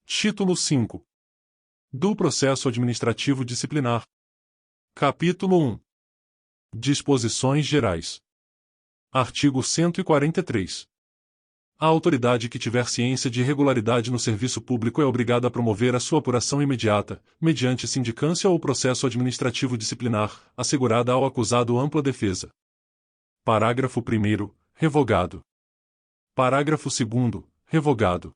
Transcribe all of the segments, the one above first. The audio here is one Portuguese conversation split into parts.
Título 5. Do Processo Administrativo Disciplinar. Capítulo 1. Disposições Gerais. Artigo 143. A autoridade que tiver ciência de irregularidade no serviço público é obrigada a promover a sua apuração imediata, mediante sindicância ou processo administrativo disciplinar, assegurada ao acusado ampla defesa. Parágrafo 1º, revogado. Parágrafo 2º, revogado.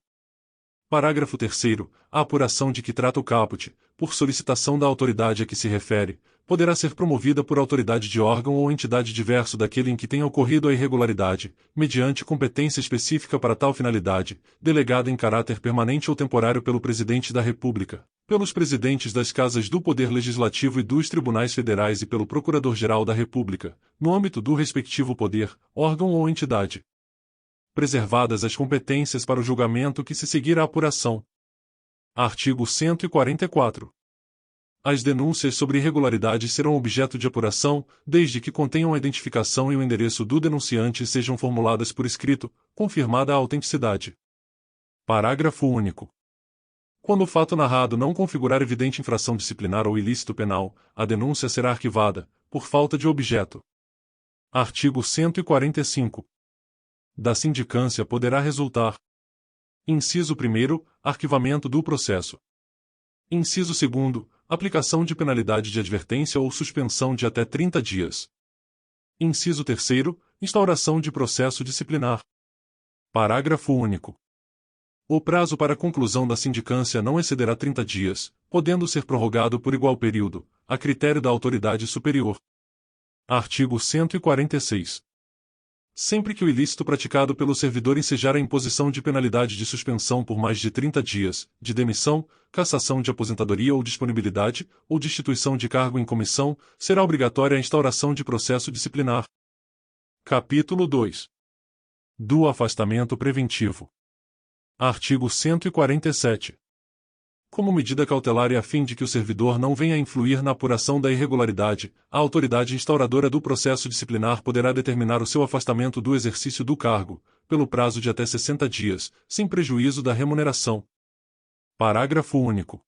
Parágrafo 3º, a apuração de que trata o caput, por solicitação da autoridade a que se refere, poderá ser promovida por autoridade de órgão ou entidade diverso daquele em que tenha ocorrido a irregularidade, mediante competência específica para tal finalidade, delegada em caráter permanente ou temporário pelo Presidente da República, pelos presidentes das Casas do Poder Legislativo e dos Tribunais Federais e pelo Procurador-Geral da República, no âmbito do respectivo poder, órgão ou entidade. Preservadas as competências para o julgamento que se seguir à apuração. Artigo 144. As denúncias sobre irregularidades serão objeto de apuração, desde que contenham a identificação e o endereço do denunciante e sejam formuladas por escrito, confirmada a autenticidade. Parágrafo único. Quando o fato narrado não configurar evidente infração disciplinar ou ilícito penal, a denúncia será arquivada, por falta de objeto. Artigo 145. Da sindicância poderá resultar: inciso 1º, arquivamento do processo. Inciso 2º, aplicação de penalidade de advertência ou suspensão de até 30 dias. Inciso 3º, instauração de processo disciplinar. Parágrafo único. O prazo para a conclusão da sindicância não excederá 30 dias, podendo ser prorrogado por igual período, a critério da autoridade superior. Artigo 146. Sempre que o ilícito praticado pelo servidor ensejar a imposição de penalidade de suspensão por mais de 30 dias, de demissão, cassação de aposentadoria ou disponibilidade, ou destituição de cargo em comissão, será obrigatória a instauração de processo disciplinar. Capítulo 2. Do afastamento preventivo. Artigo 147. Como medida cautelar e a fim de que o servidor não venha a influir na apuração da irregularidade, a autoridade instauradora do processo disciplinar poderá determinar o seu afastamento do exercício do cargo, pelo prazo de até 60 dias, sem prejuízo da remuneração. Parágrafo único.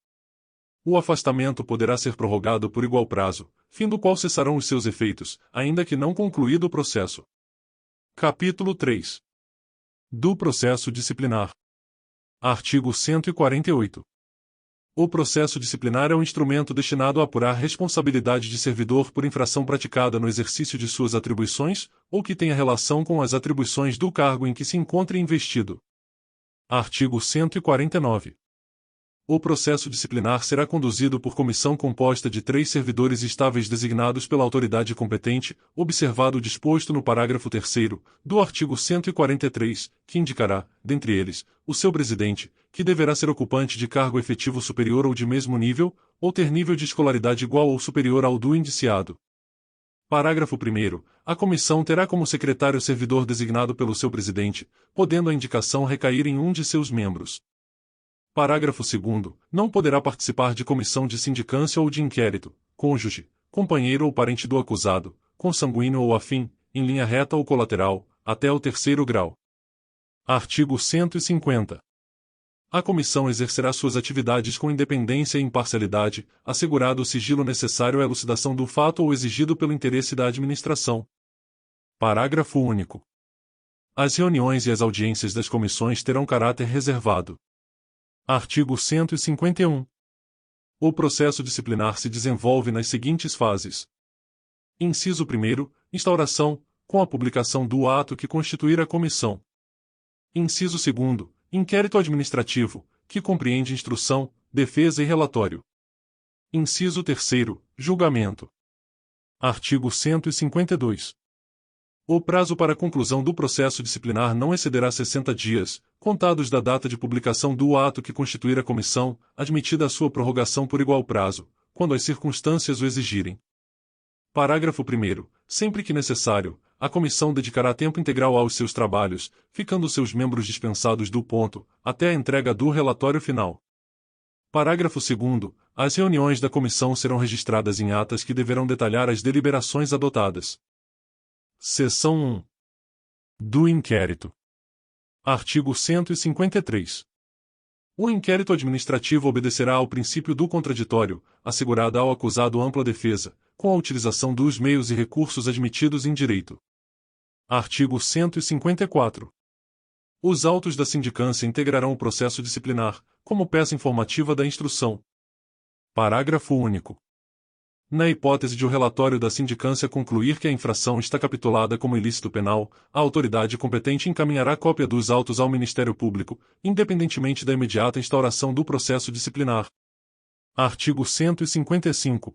O afastamento poderá ser prorrogado por igual prazo, fim do qual cessarão os seus efeitos, ainda que não concluído o processo. Capítulo 3. Do processo disciplinar. Artigo 148. O processo disciplinar é um instrumento destinado a apurar responsabilidade de servidor por infração praticada no exercício de suas atribuições, ou que tenha relação com as atribuições do cargo em que se encontre investido. Artigo 149. O processo disciplinar será conduzido por comissão composta de 3 servidores estáveis designados pela autoridade competente, observado o disposto no parágrafo 3º do artigo 143, que indicará, dentre eles, o seu presidente, que deverá ser ocupante de cargo efetivo superior ou de mesmo nível, ou ter nível de escolaridade igual ou superior ao do indiciado. Parágrafo 1º. A comissão terá como secretário o servidor designado pelo seu presidente, podendo a indicação recair em um de seus membros. Parágrafo 2º. Não poderá participar de comissão de sindicância ou de inquérito, cônjuge, companheiro ou parente do acusado, consanguíneo ou afim, em linha reta ou colateral, até o 3º grau. Artigo 150. A comissão exercerá suas atividades com independência e imparcialidade, assegurado o sigilo necessário à elucidação do fato ou exigido pelo interesse da administração. Parágrafo único. As reuniões e as audiências das comissões terão caráter reservado. Artigo 151. O processo disciplinar se desenvolve nas seguintes fases. Inciso 1º, instauração, com a publicação do ato que constituir a comissão. Inciso 2º, inquérito administrativo, que compreende instrução, defesa e relatório. Inciso 3º, julgamento. Artigo 152. O prazo para a conclusão do processo disciplinar não excederá 60 dias, contados da data de publicação do ato que constituir a comissão, admitida a sua prorrogação por igual prazo, quando as circunstâncias o exigirem. Parágrafo 1º. Sempre que necessário, a comissão dedicará tempo integral aos seus trabalhos, ficando seus membros dispensados do ponto, até a entrega do relatório final. Parágrafo 2º. As reuniões da comissão serão registradas em atas que deverão detalhar as deliberações adotadas. Seção 1. Do inquérito. Artigo 153. O inquérito administrativo obedecerá ao princípio do contraditório, assegurada ao acusado ampla defesa, com a utilização dos meios e recursos admitidos em direito. Artigo 154. Os autos da sindicância integrarão o processo disciplinar, como peça informativa da instrução. Parágrafo único. Na hipótese de o relatório da sindicância concluir que a infração está capitulada como ilícito penal, a autoridade competente encaminhará cópia dos autos ao Ministério Público, independentemente da imediata instauração do processo disciplinar. Artigo 155.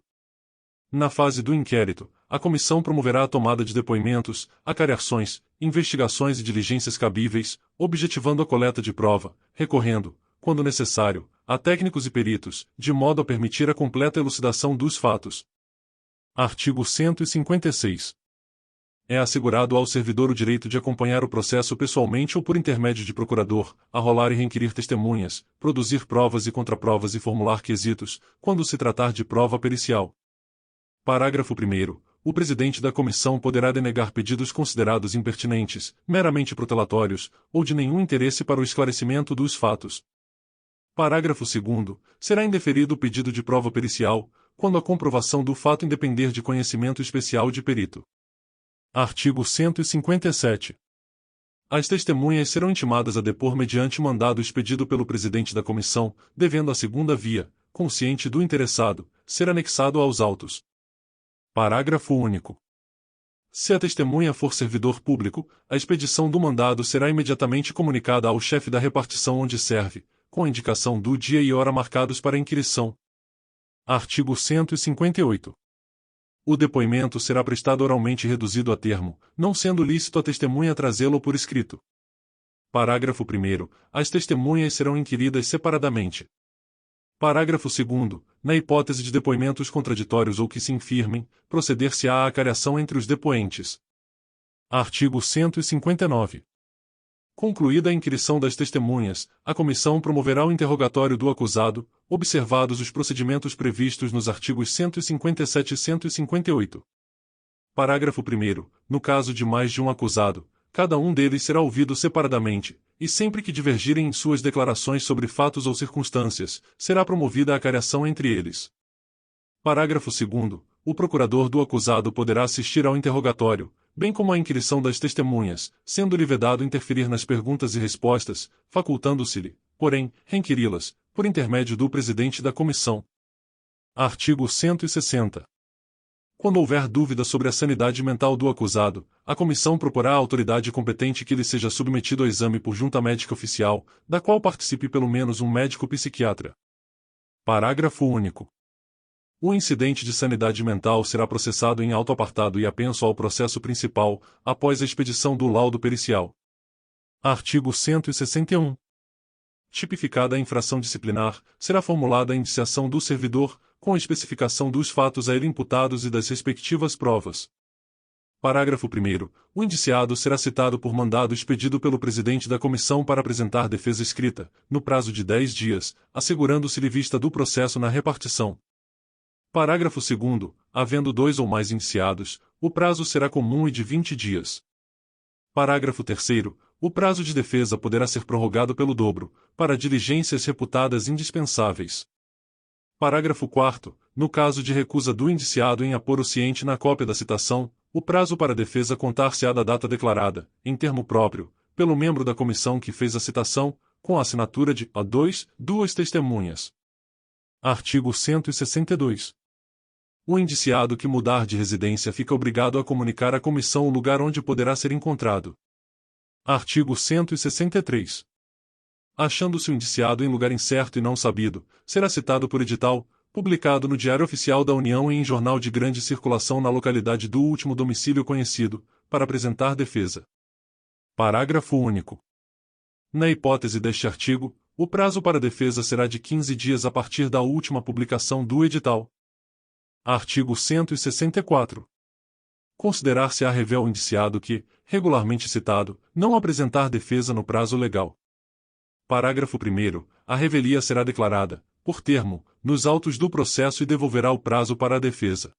Na fase do inquérito, a comissão promoverá a tomada de depoimentos, acariações, investigações e diligências cabíveis, objetivando a coleta de prova, recorrendo, quando necessário, a técnicos e peritos, de modo a permitir a completa elucidação dos fatos. Artigo 156. É assegurado ao servidor o direito de acompanhar o processo pessoalmente ou por intermédio de procurador, arrolar e requerir testemunhas, produzir provas e contraprovas e formular quesitos, quando se tratar de prova pericial. Parágrafo 1º. O presidente da comissão poderá denegar pedidos considerados impertinentes, meramente protelatórios, ou de nenhum interesse para o esclarecimento dos fatos. Parágrafo 2º. Será indeferido o pedido de prova pericial, quando a comprovação do fato independer de conhecimento especial de perito. Artigo 157. As testemunhas serão intimadas a depor mediante mandado expedido pelo presidente da comissão, devendo a segunda via, consciente do interessado, ser anexado aos autos. Parágrafo único. Se a testemunha for servidor público, a expedição do mandado será imediatamente comunicada ao chefe da repartição onde serve, com a indicação do dia e hora marcados para a inquirição. Artigo 158. O depoimento será prestado oralmente reduzido a termo, não sendo lícito a testemunha trazê-lo por escrito. Parágrafo 1º. As testemunhas serão inquiridas separadamente. Parágrafo 2º. Na hipótese de depoimentos contraditórios ou que se infirmem, proceder-se-á à acariação entre os depoentes. Artigo 159. Concluída a inquirição das testemunhas, a comissão promoverá o interrogatório do acusado, observados os procedimentos previstos nos artigos 157 e 158. Parágrafo 1º. No caso de mais de um acusado, cada um deles será ouvido separadamente, e sempre que divergirem em suas declarações sobre fatos ou circunstâncias, será promovida a acariação entre eles. Parágrafo 2º. O procurador do acusado poderá assistir ao interrogatório, bem como à inquirição das testemunhas, sendo-lhe vedado interferir nas perguntas e respostas, facultando-se-lhe, porém, requiri-las, por intermédio do presidente da comissão. Artigo 160. Quando houver dúvida sobre a sanidade mental do acusado, a comissão proporá à autoridade competente que lhe seja submetido ao exame por junta médica oficial, da qual participe pelo menos um médico psiquiatra. Parágrafo único. O incidente de sanidade mental será processado em auto apartado e apenso ao processo principal, após a expedição do laudo pericial. Artigo 161. Tipificada a infração disciplinar, será formulada a indiciação do servidor, com a especificação dos fatos a ele imputados e das respectivas provas. Parágrafo 1º. O indiciado será citado por mandado expedido pelo presidente da comissão para apresentar defesa escrita, no prazo de 10 dias, assegurando-se-lhe vista do processo na repartição. Parágrafo 2º. Havendo 2 ou mais indiciados, o prazo será comum e de 20 dias. Parágrafo 3º. O prazo de defesa poderá ser prorrogado pelo dobro, para diligências reputadas indispensáveis. Parágrafo 4º. No caso de recusa do indiciado em apor o ciente na cópia da citação, o prazo para a defesa contar-se-á da data declarada, em termo próprio, pelo membro da comissão que fez a citação, com a assinatura de A2, duas testemunhas. Artigo 162. O indiciado que mudar de residência fica obrigado a comunicar à comissão o lugar onde poderá ser encontrado. Artigo 163. Achando-se o indiciado em lugar incerto e não sabido, será citado por edital, publicado no Diário Oficial da União e em jornal de grande circulação na localidade do último domicílio conhecido, para apresentar defesa. Parágrafo único. Na hipótese deste artigo, o prazo para defesa será de 15 dias a partir da última publicação do edital. Artigo 164. Considerar-se-á revel o indiciado que, regularmente citado, não apresentar defesa no prazo legal. Parágrafo 1º. A revelia será declarada, por termo, nos autos do processo e devolverá o prazo para a defesa.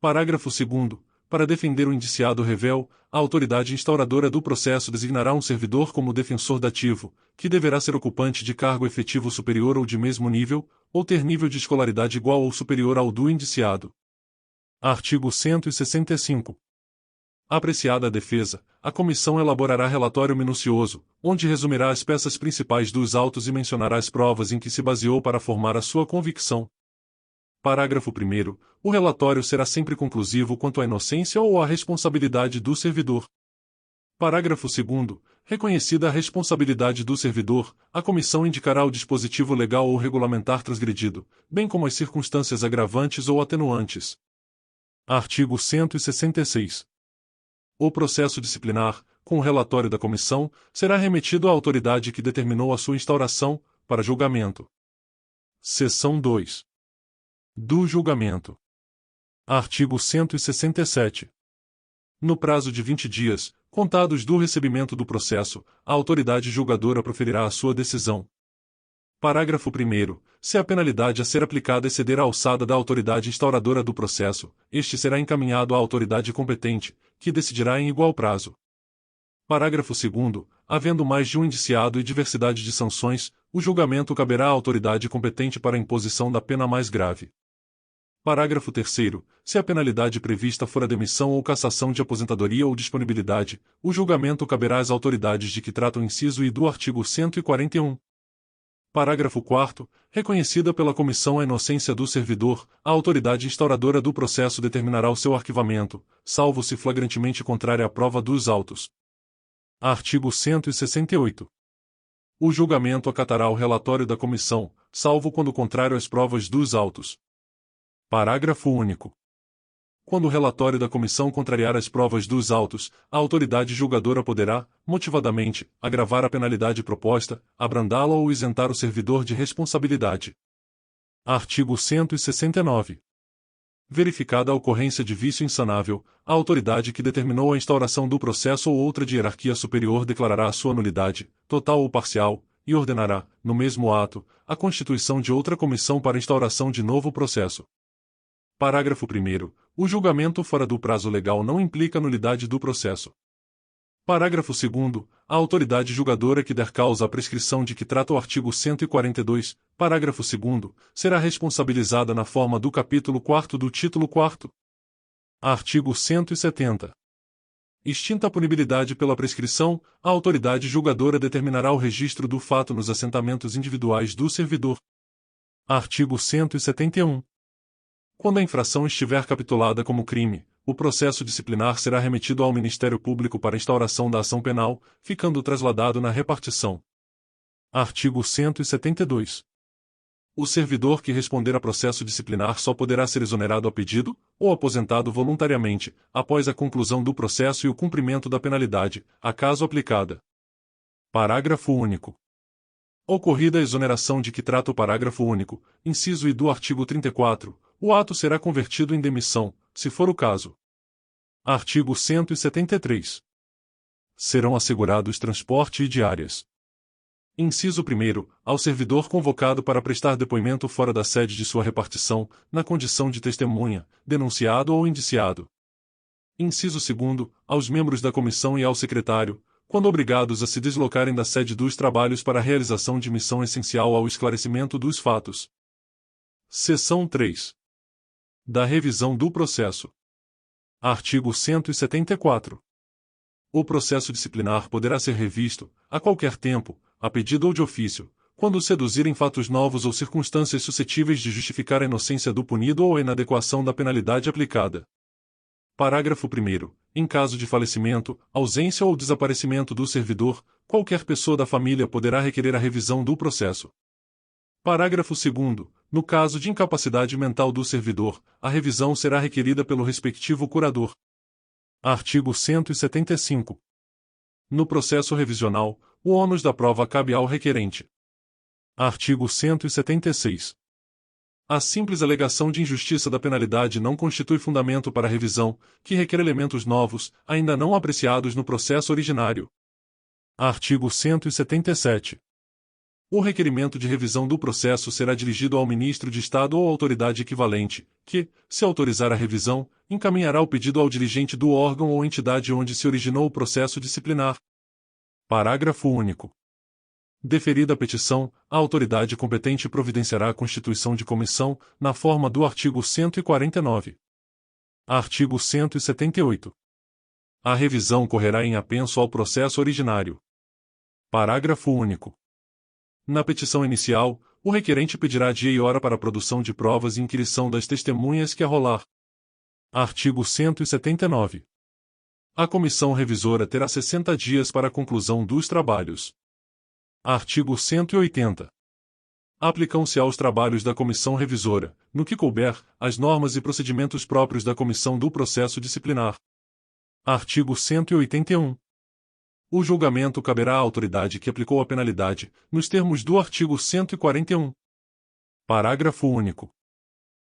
Parágrafo 2º. para defender o indiciado revel, a autoridade instauradora do processo designará um servidor como defensor dativo, que deverá ser ocupante de cargo efetivo superior ou de mesmo nível, ou ter nível de escolaridade igual ou superior ao do indiciado. Artigo 165. Apreciada a defesa, a comissão elaborará relatório minucioso, onde resumirá as peças principais dos autos e mencionará as provas em que se baseou para formar a sua convicção. Parágrafo 1º. O relatório será sempre conclusivo quanto à inocência ou à responsabilidade do servidor. Parágrafo 2º. Reconhecida a responsabilidade do servidor, a comissão indicará o dispositivo legal ou regulamentar transgredido, bem como as circunstâncias agravantes ou atenuantes. Artigo 166. O processo disciplinar, com o relatório da comissão, será remetido à autoridade que determinou a sua instauração, para julgamento. Seção 2. Do julgamento. Artigo 167. No prazo de 20 dias, contados do recebimento do processo, a autoridade julgadora proferirá a sua decisão. Parágrafo 1º. Se a penalidade a ser aplicada exceder a alçada da autoridade instauradora do processo, este será encaminhado à autoridade competente, que decidirá em igual prazo. Parágrafo 2º. Havendo mais de um indiciado e diversidade de sanções, o julgamento caberá à autoridade competente para a imposição da pena mais grave. Parágrafo 3º. Se a penalidade prevista for a demissão ou cassação de aposentadoria ou disponibilidade, o julgamento caberá às autoridades de que trata o inciso I do artigo 141. Parágrafo 4º. Reconhecida pela comissão a inocência do servidor, a autoridade instauradora do processo determinará o seu arquivamento, salvo se flagrantemente contrária à prova dos autos. Artigo 168. O julgamento acatará o relatório da comissão, salvo quando contrário às provas dos autos. Parágrafo único. Quando o relatório da comissão contrariar as provas dos autos, a autoridade julgadora poderá, motivadamente, agravar a penalidade proposta, abrandá-la ou isentar o servidor de responsabilidade. Artigo 169. Verificada a ocorrência de vício insanável, a autoridade que determinou a instauração do processo ou outra de hierarquia superior declarará a sua nulidade, total ou parcial, e ordenará, no mesmo ato, a constituição de outra comissão para instauração de novo processo. Parágrafo 1º. O julgamento fora do prazo legal não implica nulidade do processo. Parágrafo 2º. A autoridade julgadora que der causa à prescrição de que trata o artigo 142, parágrafo 2º, será responsabilizada na forma do capítulo 4º do título 4º. Artigo 170. Extinta a punibilidade pela prescrição, a autoridade julgadora determinará o registro do fato nos assentamentos individuais do servidor. Artigo 171. Quando a infração estiver capitulada como crime, o processo disciplinar será remetido ao Ministério Público para instauração da ação penal, ficando trasladado na repartição. Artigo 172. O servidor que responder a processo disciplinar só poderá ser exonerado a pedido, ou aposentado voluntariamente, após a conclusão do processo e o cumprimento da penalidade, acaso aplicada. Parágrafo único. Ocorrida a exoneração de que trata o parágrafo único, inciso I do artigo 34, o ato será convertido em demissão, se for o caso. Artigo 173. Serão assegurados transporte e diárias. Inciso 1º, ao servidor convocado para prestar depoimento fora da sede de sua repartição, na condição de testemunha, denunciado ou indiciado. Inciso 2º, aos membros da comissão e ao secretário, quando obrigados a se deslocarem da sede dos trabalhos para a realização de missão essencial ao esclarecimento dos fatos. Seção 3. Da revisão do processo. Artigo 174. O processo disciplinar poderá ser revisto, a qualquer tempo, a pedido ou de ofício, quando se aduzirem fatos novos ou circunstâncias suscetíveis de justificar a inocência do punido ou a inadequação da penalidade aplicada. Parágrafo 1º. Em caso de falecimento, ausência ou desaparecimento do servidor, qualquer pessoa da família poderá requerer a revisão do processo. Parágrafo 2º. No caso de incapacidade mental do servidor, a revisão será requerida pelo respectivo curador. Artigo 175. No processo revisional, o ônus da prova cabe ao requerente. Artigo 176. A simples alegação de injustiça da penalidade não constitui fundamento para revisão, que requer elementos novos, ainda não apreciados no processo originário. Artigo 177. O requerimento de revisão do processo será dirigido ao ministro de Estado ou autoridade equivalente, que, se autorizar a revisão, encaminhará o pedido ao dirigente do órgão ou entidade onde se originou o processo disciplinar. Parágrafo único. Deferida a petição, a autoridade competente providenciará a constituição de comissão, na forma do artigo 149. Artigo 178. A revisão correrá em apenso ao processo originário. Parágrafo único. Na petição inicial, o requerente pedirá dia e hora para a produção de provas e inquirição das testemunhas que arrolar. Artigo 179. A comissão revisora terá 60 dias para a conclusão dos trabalhos. Artigo 180. Aplicam-se aos trabalhos da comissão revisora, no que couber, as normas e procedimentos próprios da comissão do processo disciplinar. Artigo 181. O julgamento caberá à autoridade que aplicou a penalidade, nos termos do artigo 141. Parágrafo único.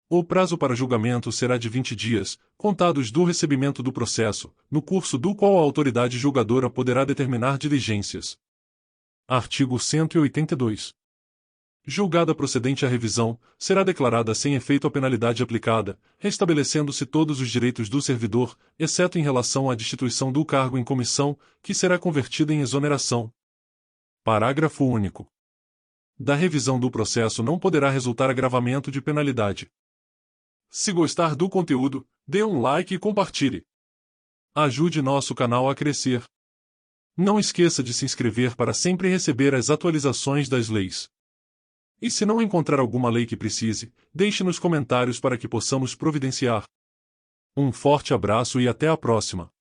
O prazo para julgamento será de 20 dias, contados do recebimento do processo, no curso do qual a autoridade julgadora poderá determinar diligências. Artigo 182. Julgada procedente a revisão, será declarada sem efeito a penalidade aplicada, restabelecendo-se todos os direitos do servidor, exceto em relação à destituição do cargo em comissão, que será convertida em exoneração. Parágrafo único. Da revisão do processo não poderá resultar agravamento de penalidade. Se gostar do conteúdo, dê um like e compartilhe. Ajude nosso canal a crescer. Não esqueça de se inscrever para sempre receber as atualizações das leis. E se não encontrar alguma lei que precise, deixe nos comentários para que possamos providenciar. Um forte abraço e até a próxima.